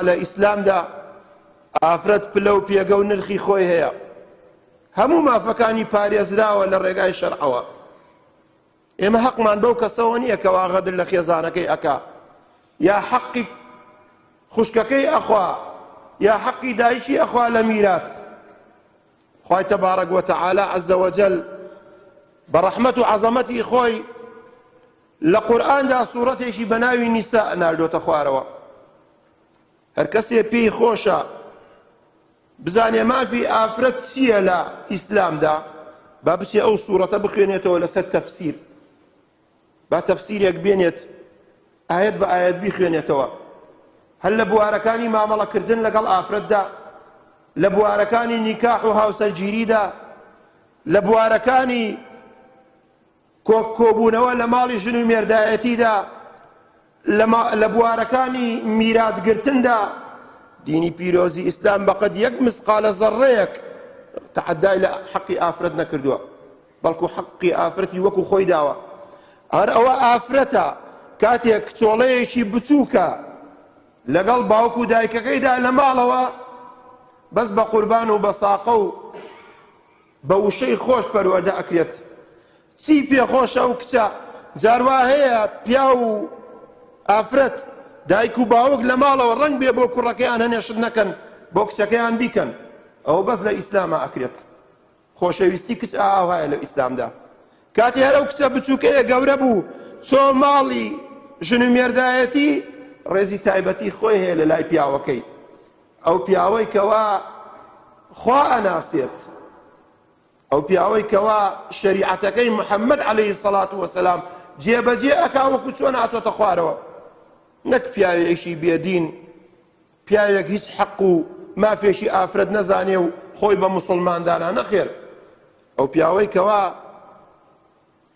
لە ئیسلامدا ئافرەت پلە و پێگە و نرخی خۆی هەیە، هەموو مافەکانی پارێزراوە لە ڕێگای شەرعەوە. ئێمە حەقمان بەو کەسەوە نییە کەوا غەدر لە خێزانەکەی ئەکا، یا حەقی خوشکەکەی ئەخوا، یا حەقی دایکی ئەخوا لە میرات. خوای تەبارەک وتەعالە عەزە وەجەل بە ڕەحمەت و عەزەمەتی خۆی لە قورئاندا سوورەتێکی بە ناوی نیساء ناردۆتە خوارەوە. هەر کەسێ پێی خۆشە بزانێ مافی ئافرەت چییە لە ئیسلامدا، با بچێ ئەو سوورەتە بخوێنێتەوە لەسەر تەفسیر، با تەفسیرێک بێنێت ئایەت بە ئایەت بیخوێنێتەوە، هەر لە بوارەکانی مامەڵەکردن لەگەڵ ئافرەتدا، لە بوارەکانی نیکاح و هاوسەرگیریدا، لە بوارەکانی کۆبوونەوە لە ماڵی ژن و مێردایەتیدا، لە بوارەکانی میراتگرتندا. دینی پیرۆزی ئیسلام بەقەد یەک مسقالە زەڕەیەک تەحەدای لە حەقی ئافرەت نەکردووە، بەڵکو حەقی ئافرەتی وەکو خۆی داوە. هەر ئەوە ئافرەتە کاتێک کچۆڵەیەکی بچووکە لەگەڵ باوک و دایکەکەیدا لە ماڵەوە بەس بە قوربان و بە ساقە و بە وشەی خۆش پەروەردە ئەکرێت. چی پێخۆشە ئەو کچە؟ جاروا هەیە پیا و ئافرەت دایک و باوک لە ماڵەوە ڕەنگ بێ بۆ کوڕەکەیان هەنێشت نەکەن، بۆ کچەکەیان بیکەن، ئەوە بەس لە ئیسلامە ئەکرێت. خۆشەویستی کچ ئاوایە لە ئیسلامدا. کاتی هەر ئەو کچە بچووکەیە گەورە بوو چۆ ماڵی ژن و مێردایەتی، ڕێزی تایبەتی خۆی هەیە لە لای پیاوەکەی، ئەو پیاوەی کەوا خوا ئەناسێت، ئەو پیاوەی کەوا شەریعەتەکەی محەممەد عەلەیهی سەڵات وەسەلام جێبەجێ ئەکا وەکو چۆن هاتۆتە خوارەوە، نەک پیاوێکی بێدین، پیاوێک هیچ حەق و مافێکی ئافرەت نەزانێ و خۆی بە موسڵماندانا نەخێر. ئەو پیاوەی کەوا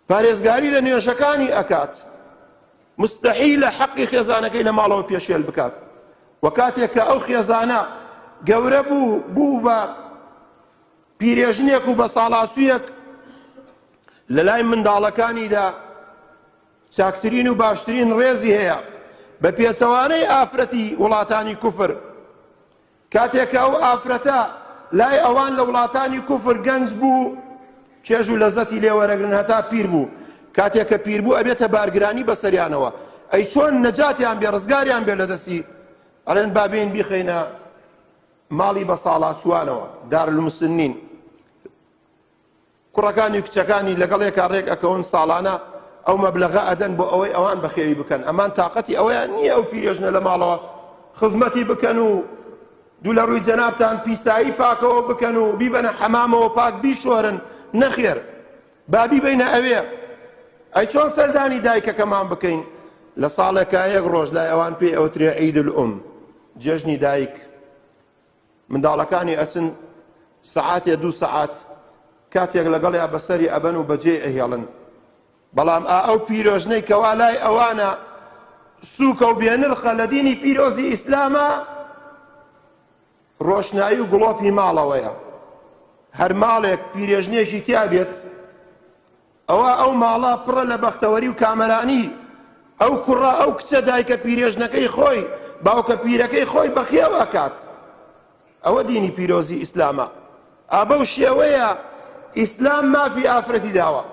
پارێزگاری لە نوێژەکانی ئەکات، مستەحیلە حەقی خێزانەکەی لە ماڵەوە پێشێل بکات. وە کاتێک کە ئەو خێزانە گەورە بوو بە پیرێژنێک و بە ساڵاسوویەک، لە لای منداڵەکانیدا چاکترین و باشترین ڕێزی هەیە بە پێچەوانەی ئافرەتی وڵاتانی کوفر. کاتێک ئەو ئافرەتە لای ئەوان لە وڵاتانی کوفر گەنج بوو، چێژ و لەزەتی لێوەرەگرن هەتا پیر بوو، کاتێک کە پیر بوو ئەبێتە بارگرانی بەسەریانەوە، ئەی چۆن نەجاتیان بێ، ڕزگاریان بێ لە دەستی، ئەڵێن بابێن بیخەینە ماڵی بە ساڵاسوانەوە، دارالموسنین. کوڕەکانی و کچەکانی لەگەڵێکا ڕێک ئەکەون ساڵانە ئەو مەبلەغە ئەدەن بۆ ئەوەی ئەوان بەخێوی بکەن. ئەمان تااقەتی ئەوەیان نییە ئەو پیرێژنە لە ماڵەوە خزمەتی بکەن و دوو لە ڕووی جەنابتان پیسایی پاکەوە بکەن و بیبەنە حەمامەوە پاک بیشۆرن، نەخێر، بابی بینە ئەوێ. ئەی چۆن سەردانی دایکەکەمان بکەین؟ لە ساڵێکا یەک ڕۆژ لای ئەوان پێی ئەوترێ عید الئوم، جێژنی دایک. منداڵەکانی ئەچن سەعاتێ 2 سەعات کاتێک لەگەڵیا بەسەری ئەبەن و بەجێ ئەهێڵن. بەڵام ئەو پیرۆژنەی کەوا لای ئەوانە سووکە و بێنرخە لە دینی پیرۆزی ئیسلامە، ڕۆشنایی و گڵۆپی ماڵەوەیە. هەر ماڵێک پیرێژنێکی تیا بێت، ئەوە ئەو ماڵە پڕە لە بەختەوەری و کامەرانی. ئەو کوڕە ئەو کچە دایکە پیرێژنەکەی خۆی، باوکە پیرەکەی خۆی بەخێوە کات. ئەوە دینی پیرۆزی ئیسلامە. ئابە و شێوەیە ئیسلام مافی ئافرەتی داوە.